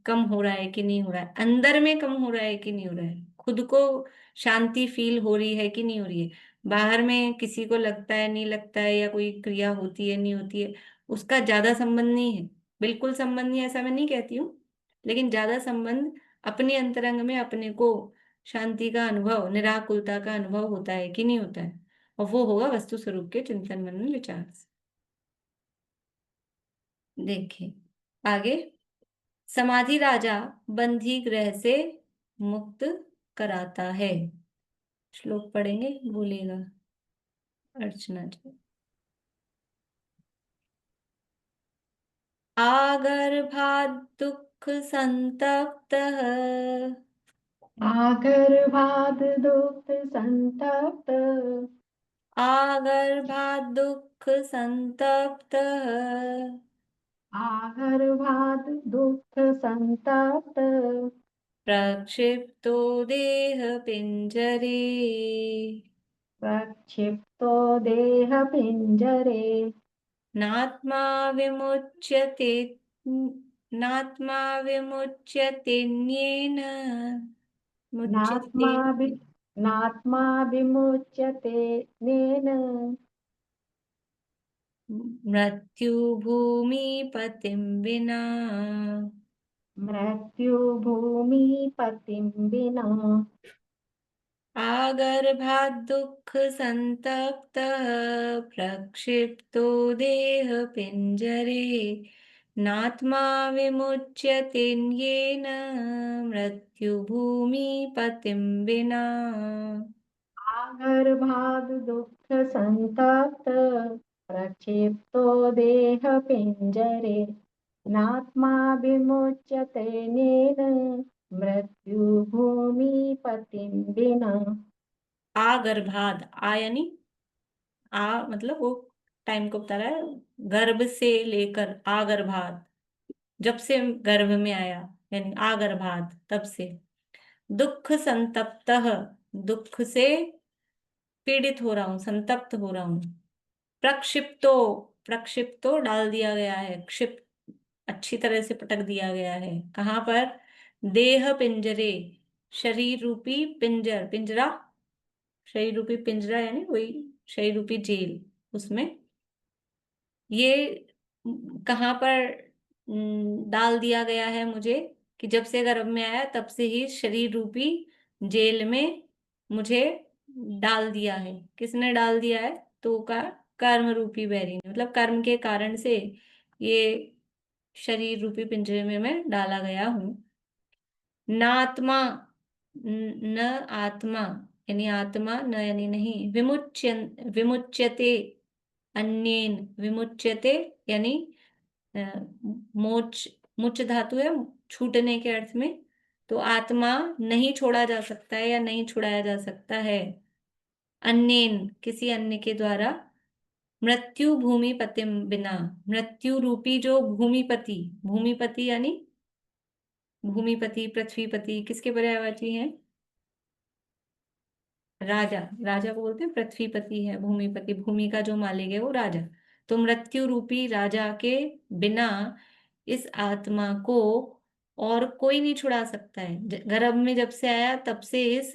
[SPEAKER 1] कम हो रहा है कि नहीं हो रहा है, अंदर में कम हो रहा है कि नहीं हो रहा है, खुद को शांति फील हो रही है कि नहीं हो रही है। बाहर में किसी को लगता है, नहीं लगता है, या कोई क्रिया होती है, नहीं होती है, उसका ज्यादा संबंध नहीं है। बिल्कुल संबंध नहीं, ऐसा मैं नहीं कहती हूँ, लेकिन ज्यादा संबंध अपने अंतरंग में अपने को शांति का अनुभव, निराकुलता का अनुभव होता है कि नहीं होता है, और वो होगा वस्तु स्वरूप के चिंतन मनन विचार से। देखिए आगे, समाधि राजा बंधी ग्रह से मुक्त कराता है। श्लोक पढ़ेंगे, बोलिएगा अर्चना जी। आगर्भात् दुःख संतप्तः,
[SPEAKER 2] आगर्भाद दुःख संतप्त,
[SPEAKER 1] आगर्भात् दुःख संतप्तः,
[SPEAKER 2] आगर्भाद दुःख संतप्त,
[SPEAKER 1] प्रक्षिप्तो देह पिंजरे,
[SPEAKER 2] प्रक्षिप्तो देह पिंजरे,
[SPEAKER 1] नात्मा विमुच्यते, नात्मा विमुच्यतेन्येन, मुच्यते,
[SPEAKER 2] नात्मा वि- नात्मा विमुच्यते नेन,
[SPEAKER 1] मृत्यु भूमि पतिं विना।
[SPEAKER 2] मृत्यु भूमि पतिं विना।
[SPEAKER 1] आगर्भात् दुःख संतप्तः, प्रक्षिप्तो देह पिंजरे, नात्मा विमुच्यतेन्येन, मृत्यु भूमि पतिं विना।
[SPEAKER 2] आगर्भाद दुःख संतप्त, प्रक्षिप्तो देह पिंजरे, नात्मा विमुच्यते नेन, मृत्यु भूमि पतिं विना।
[SPEAKER 1] आगर्भाद, आ यानी आ मतलब वो टाइम को बता रहा है, गर्भ से लेकर आगर्भाद, जब से गर्भ में आया, यानी आगर्भाद तब से। दुख संतप्त, दुख से पीड़ित हो रहा हूं, संतप्त हो रहा हूं। प्रक्षिप्तो, प्रक्षिप्तो डाल दिया गया है, क्षिप्त अच्छी तरह से पटक दिया गया है। कहाँ पर? देह पिंजरे, शरीर रूपी पिंजर, पिंजरा, शरीर रूपी पिंजरा यानी वही शरीर रूपी जेल, उसमें ये कहाँ पर डाल दिया गया है मुझे, कि जब से गर्भ में आया तब से ही शरीर रूपी जेल में मुझे डाल दिया है। किसने डाल दिया है? तो का कर्म रूपी बैरी ने, मतलब कर्म के कारण से ये शरीर रूपी पिंजरे में मैं डाला गया हूँ। नात्मा, न आत्मा यानी आत्मा, न यानी नहीं, विमुच्यते अन्येन, विमुच्यते यानी अ, मोच, मुच धातु है छूटने के अर्थ में। तो आत्मा नहीं छोड़ा जा सकता है या नहीं छुड़ाया जा सकता है अन्येन, किसी अन्य के द्वारा, मृत्यु भूमिपति बिना, मृत्यु रूपी जो भूमिपति, भूमिपति यानी भूमिपति, पृथ्वीपति, किसके पर्यायवाची हैं? राजा, राजा को बोलते हैं पृथ्वीपति है, भूमिपति, भूमि का जो मालिक है वो राजा। तो मृत्यु रूपी राजा के बिना इस आत्मा को और कोई नहीं छुड़ा सकता है। गर्भ में जब से आया तब से इस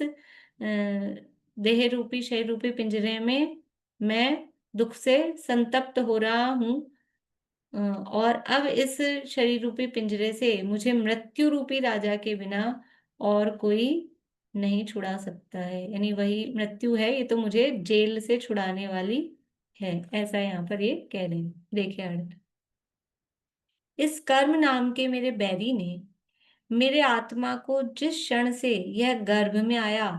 [SPEAKER 1] देह रूपी, शरीर रूपी पिंजरे में मैं दुख से संतप्त हो रहा हूं। और अब इस शरीर रूपी पिंजरे से मुझे मृत्यु रूपी राजा के बिना और कोई नहीं छुड़ा सकता है। यानी वही मृत्यु है, ये तो मुझे जेल से छुड़ाने वाली है, ऐसा यहाँ पर ये कह रहे हैं। देखिए अर्थ, इस कर्म नाम के मेरे बैरी ने मेरे आत्मा को जिस क्षण से यह गर्भ में आया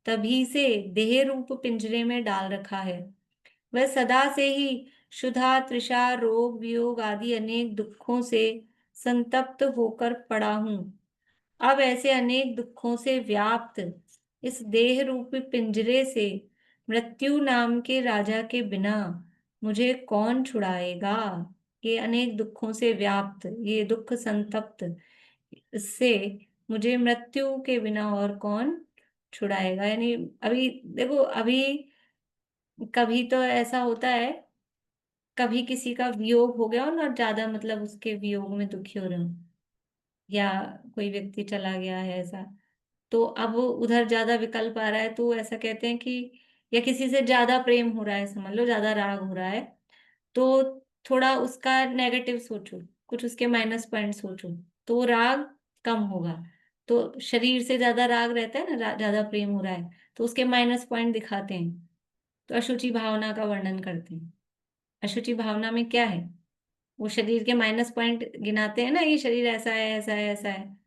[SPEAKER 1] तभी से देह रूप पिंजरे में डाल रखा है। वह सदा से ही क्षुधा, तृषा, रोग, वियोग आदि अनेक दुखों से संतप्त होकर पड़ा हूं। अब ऐसे अनेक दुखों से व्याप्त इस देह रूपी पिंजरे से मृत्यु नाम के राजा के बिना मुझे कौन छुड़ाएगा। ये अनेक दुखों से व्याप्त, ये दुख संतप्त, इससे मुझे मृत्यु के बिना और कौन छुड़ाएगा। यानी अभी देखो, अभी कभी तो ऐसा होता है, कभी किसी का वियोग हो गया हो ना, ज्यादा मतलब उसके वियोग में दुखी हो रहे हो, या कोई व्यक्ति चला गया है ऐसा, तो अब उधर ज्यादा विकल्प आ रहा है, तो ऐसा कहते हैं कि, या किसी से ज्यादा प्रेम हो रहा है, समझ लो ज्यादा राग हो रहा है, तो थोड़ा उसका नेगेटिव सोचो, कुछ उसके माइनस पॉइंट सोचो, तो वो राग कम होगा। तो शरीर से ज्यादा राग रहता है ना, ज्यादा प्रेम हो रहा है, तो उसके माइनस पॉइंट दिखाते हैं, तो अशुचि भावना का वर्णन करते हैं। अशुचि भावना में क्या है, वो शरीर के माइनस पॉइंट गिनाते हैं ना, ये शरीर ऐसा है, ऐसा है, ऐसा है।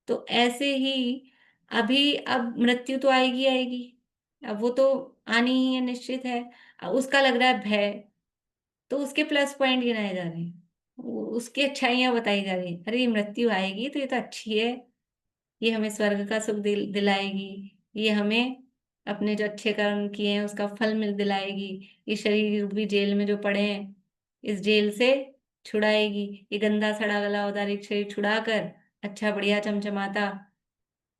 [SPEAKER 1] तो ऐसे ही अभी, अब मृत्यु तो आएगी आएगी, अब वो तो आनी ही है, निश्चित है। अब उसका लग रहा है भय, तो उसके प्लस पॉइंट गिनाए जा रहे हैं, उसकी अच्छाइयां बताई जा रही है। अरे ये मृत्यु आएगी तो ये तो अच्छी है, ये हमें स्वर्ग का सुख दिलाएगी, ये हमें अपने जो अच्छे कर्म किए हैं उसका फल मिल दिलाएगी, ये शरीर रूपी जेल में जो पड़े हैं इस जेल से छुड़ाएगी, ये गंदा सड़ा गला औदारिक शरीर छुड़ाकर अच्छा बढ़िया चमचमाता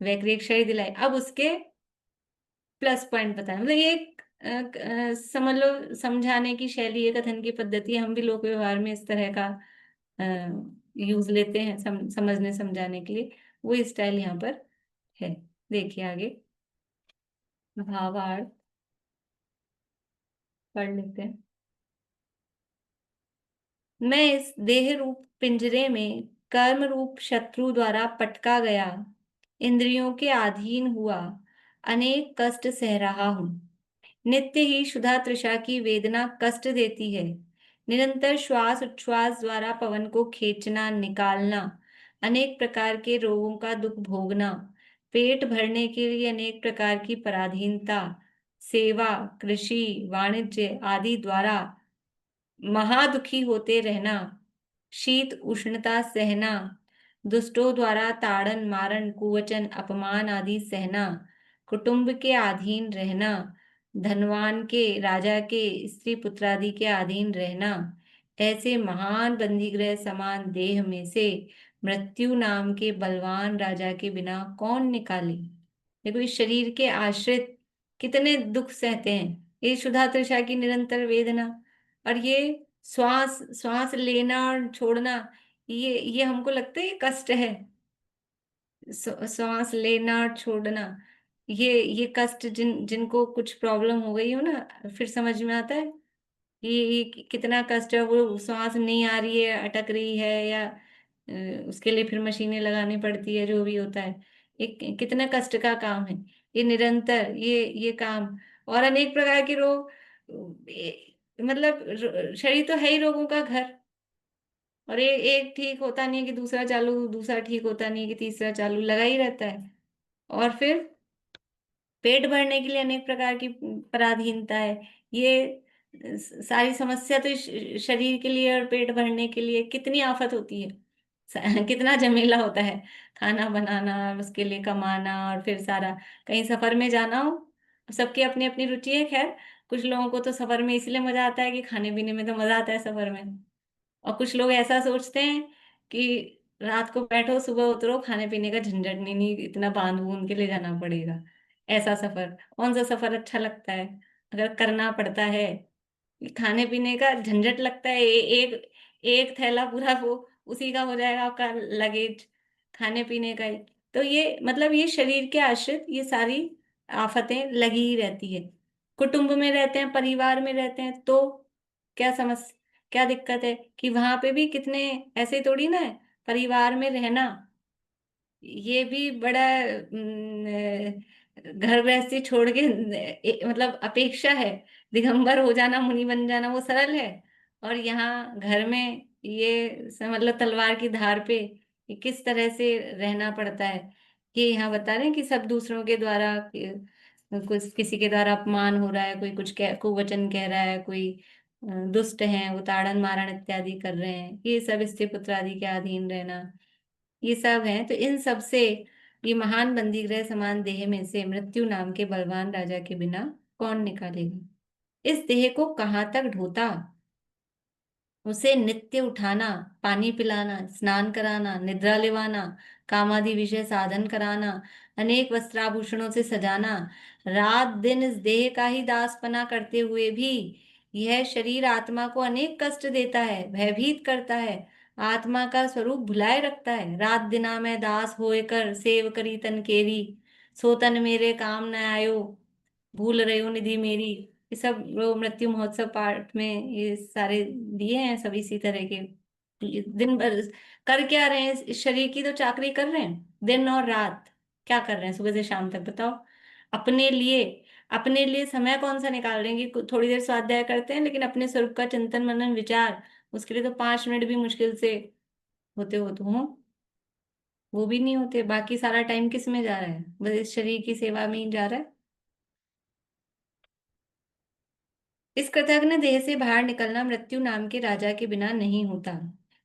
[SPEAKER 1] वैक्रिक शरीर दिलाए। अब उसके प्लस पॉइंट बताएं, मतलब ये एक समझ लो समझाने की शैली है, कथन की पद्धति है। हम भी लोक व्यवहार में इस तरह का यूज लेते हैं समझने समझाने के लिए, वो स्टाइल यहाँ पर है। देखिए आगे भावार्थ पढ़ लेते हैं। मैं इस देह रूप पिंजरे में कर्म रूप शत्रु द्वारा पटका गया, इंद्रियों के अधीन हुआ, अनेक कष्ट सह रहा हूं। नित्य ही क्षुधा तृषा की वेदना कष्ट देती है। निरंतर श्वास उच्छ्वास द्वारा पवन को खींचना निकालना, अनेक प्रकार के रोगों का दुख भोगना, पेट भरने के लिए अनेक प्रकार की पराधीनता, सेवा, कृषि, वाणिज्य आदि द्वारा महादुखी होते रहना, शीत उष्णता सहना, दुष्टों द्वारा ताड़न मारण कुवचन अपमान आदि सहना, कुटुंब के अधीन रहना, धनवान के राजा के स्त्री पुत्रादि के अधीन रहना, ऐसे महान बंदीगृह समान देह में से मृत्यु नाम के बलवान राजा के बिना कौन निकाले। देखो इस शरीर के आश्रित कितने दुख सहते हैं, ये क्षुधा तृषा की निरंतर वेदना, और ये श्वास श्वास लेना और छोड़ना, ये हमको लगता है ये कष्ट है। श्वास लेना और छोड़ना, ये कष्ट, जिनको कुछ प्रॉब्लम हो गई हो ना, फिर समझ में आता है ये कितना कष्ट है। वो श्वास नहीं आ रही है, अटक रही है, या उसके लिए फिर मशीनें लगानी पड़ती है, जो भी होता है, ये कितना कष्ट का काम है। ये निरंतर ये काम, और अनेक प्रकार के रोग, मतलब शरीर तो है ही रोगों का घर, और एक ठीक होता नहीं है कि दूसरा चालू, दूसरा ठीक होता नहीं है कि तीसरा चालू, लगा ही रहता है। और फिर पेट भरने के लिए अनेक प्रकार की पराधीनता है। ये सारी समस्या तो इस शरीर के लिए और पेट भरने के लिए कितनी आफत होती है, कितना झमेला होता है, खाना बनाना, उसके लिए कमाना, और फिर सारा कहीं सफर में जाना हो। सबकी अपनी अपनी रुचि है, खैर कुछ लोगों को तो सफर में इसलिए मजा आता है कि खाने पीने में तो मजा आता है सफर में, और कुछ लोग ऐसा सोचते हैं कि रात को बैठो सुबह उतरो, खाने पीने का झंझट नहीं इतना बांध बूंद के ले जाना पड़ेगा। ऐसा सफर, कौन सा सफर अच्छा लगता है, अगर करना पड़ता है, खाने पीने का झंझट लगता है। एक एक थैला पूरा वो उसी का हो जाएगा आपका लगेज, खाने पीने का ही। तो ये मतलब ये शरीर के आश्रित ये सारी आफतें लगी ही रहती है। कुटुंब में रहते हैं, परिवार में रहते हैं, तो क्या समस्या, क्या दिक्कत है कि वहां पे भी कितने ऐसे थोड़ी ना है, परिवार में रहना ये भी बड़ा घर गृहस्थी छोड़ के मतलब अपेक्षा है। दिगंबर हो जाना, मुनि बन जाना वो सरल है, और यहाँ घर में ये समझ लो तलवार की धार पे ये किस तरह से रहना पड़ता है। ये यहाँ बता रहे हैं कि सब दूसरों के द्वारा कुछ किसी के द्वारा अपमान हो रहा है, कोई कुछ कुवचन कह रहा है, कोई दुष्ट है वो ताड़न मारण इत्यादि कर रहे हैं, ये सब स्त्री पुत्र आदि के अधीन रहना, ये सब है। तो इन सब से ये महान बंदीगृह समान देह में से मृत्यु नाम के बलवान राजा के बिना कौन निकालेगा। इस देह को कहाँ तक ढोता, उसे नित्य उठाना, पानी पिलाना, स्नान कराना, निद्रा लिवाना, कामादि विषय साधन कराना, अनेक वस्त्राभूषणों से सजाना, रात दिन इस देह का ही दासपना करते हुए भी यह शरीर आत्मा को अनेक कष्ट देता है, भयभीत करता है, आत्मा का स्वरूप भुलाए रखता है। रात दिना मैं दास होए कर सेव करी तन केरी, सो तन मेरे काम न आयो, भूल रहे हो निधि मेरी। ये सब वो मृत्यु महोत्सव पाठ में ये सारे दिए हैं, सब इसी तरह के। दिन भर कर क्या रहे हैं, इस शरीर की तो चाकरी कर रहे हैं, दिन और रात क्या कर रहे हैं सुबह से शाम तक बताओ। अपने लिए, अपने लिए समय कौन सा निकाल रहे हैं कि थोड़ी देर स्वाध्याय करते हैं, लेकिन अपने स्वरूप का चिंतन मनन विचार उसके लिए तो 5 मिनट भी मुश्किल से होते हो तो हो, वो भी नहीं होते। बाकी सारा टाइम किस में जा रहा है, बस इस शरीर की सेवा में ही जा रहा है। इस कृतघ्न देह से बाहर निकलना मृत्यु नाम के राजा के बिना नहीं होता।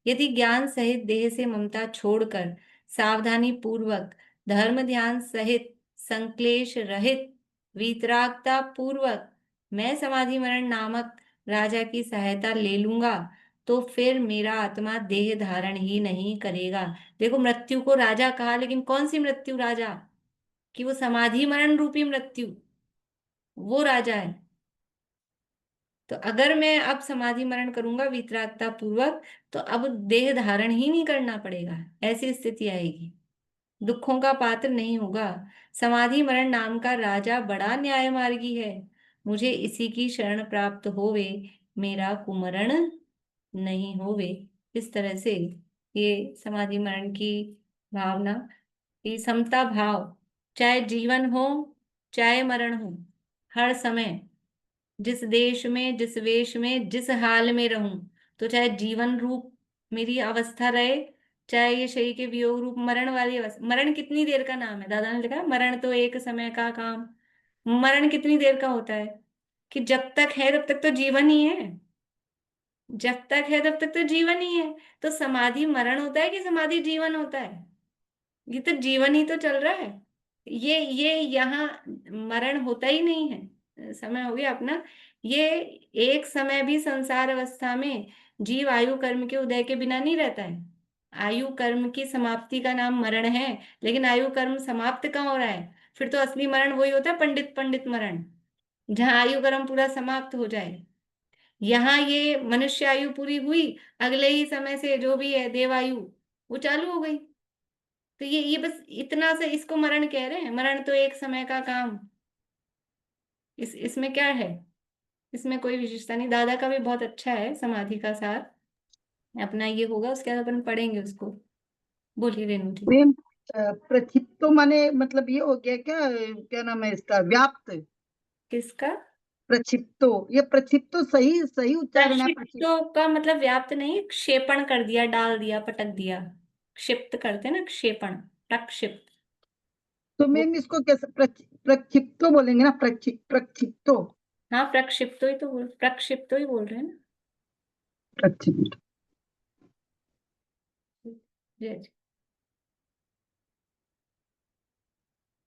[SPEAKER 1] यदि ज्ञान सहित देह से ममता छोड़कर सावधानी पूर्वक धर्म ध्यान सहित संक्लेश रहित वीतरागता पूर्वक मैं समाधि मरण नामक राजा की सहायता ले लूंगा, तो फिर मेरा आत्मा देह धारण ही नहीं करेगा। देखो मृत्यु को राजा कहा, लेकिन कौन सी मृत्यु राजा, कि वो समाधि मरण रूपी मृत्यु, वो राजा है। तो अगर मैं अब समाधि मरण करूंगा वितरागता पूर्वक, तो अब देह धारण ही नहीं करना पड़ेगा, ऐसी स्थिति आएगी, दुखों का पात्र नहीं होगा। समाधि मरण नाम का राजा बड़ा न्याय मार्गी है, मुझे इसी की शरण प्राप्त होवे, मेरा कुमरण नहीं होवे। इस तरह से ये समाधि मरण की भावना, ये समता भाव, चाहे जीवन हो चाहे मरण हो, हर समय जिस देश में जिस वेश में जिस हाल में रहूं, तो चाहे जीवन रूप मेरी अवस्था रहे, चाहे ये शरीर के वियोग रूप मरण वाली अवस्था। मरण कितनी देर का नाम है, दादा ने लिखा मरण तो एक समय का काम। मरण कितनी देर का होता है, कि जब तक है तब तक तो जीवन ही है, जब तक है तब तक तो जीवन ही है। तो समाधि मरण होता है कि समाधि जीवन होता है, ये तो जीवन ही तो चल रहा है। ये यहाँ मरण होता ही नहीं है। समय हो गया अपना। ये एक समय भी संसार अवस्था में जीव आयु कर्म के उदय के बिना नहीं रहता है। आयु कर्म की समाप्ति का नाम मरण है, लेकिन आयु कर्म समाप्त कहाँ हो रहा है, फिर तो असली मरण वही होता है, पंडित पंडित मरण, जहाँ आयु कर्म पूरा समाप्त हो जाए। यहाँ ये मनुष्य आयु पूरी हुई, अगले ही समय से जो भी है देवायु वो चालू हो गई। तो ये बस इतना से इसको मरण कह रहे हैं, मरण तो एक समय का काम। इसमें क्या है, इसमें कोई विशेषता नहीं। दादा का भी बहुत अच्छा है समाधि का सार, अपना ये होगा उसके बाद अपन पढ़ेंगे उसको। बोलिए रेणु जी।
[SPEAKER 9] मैम प्रक्षिप्तो माने मतलब ये हो गया क्या, क्या नाम है इसका, व्याप्त।
[SPEAKER 1] किसका?
[SPEAKER 9] प्रक्षिप्तो, ये प्रक्षिप्तो सही सही उच्चारण है?
[SPEAKER 1] प्रक्षिप्तो का मतलब व्याप्त नहीं, क्षेपण कर दिया, डाल दिया, पटक दिया, क्षिप्त करते हैं ना, क्षेपण, प्रक्षिप्त।
[SPEAKER 9] तो मैम इसको कैसे प्रक्षिप्तो बोलेंगे ना, प्रक्षिप्तो।
[SPEAKER 1] हाँ प्रक्षिप्तो ही तो प्रक्षिप्तो ही बोल रहे हैं ना।
[SPEAKER 9] प्रक्षिप्तो।
[SPEAKER 1] जय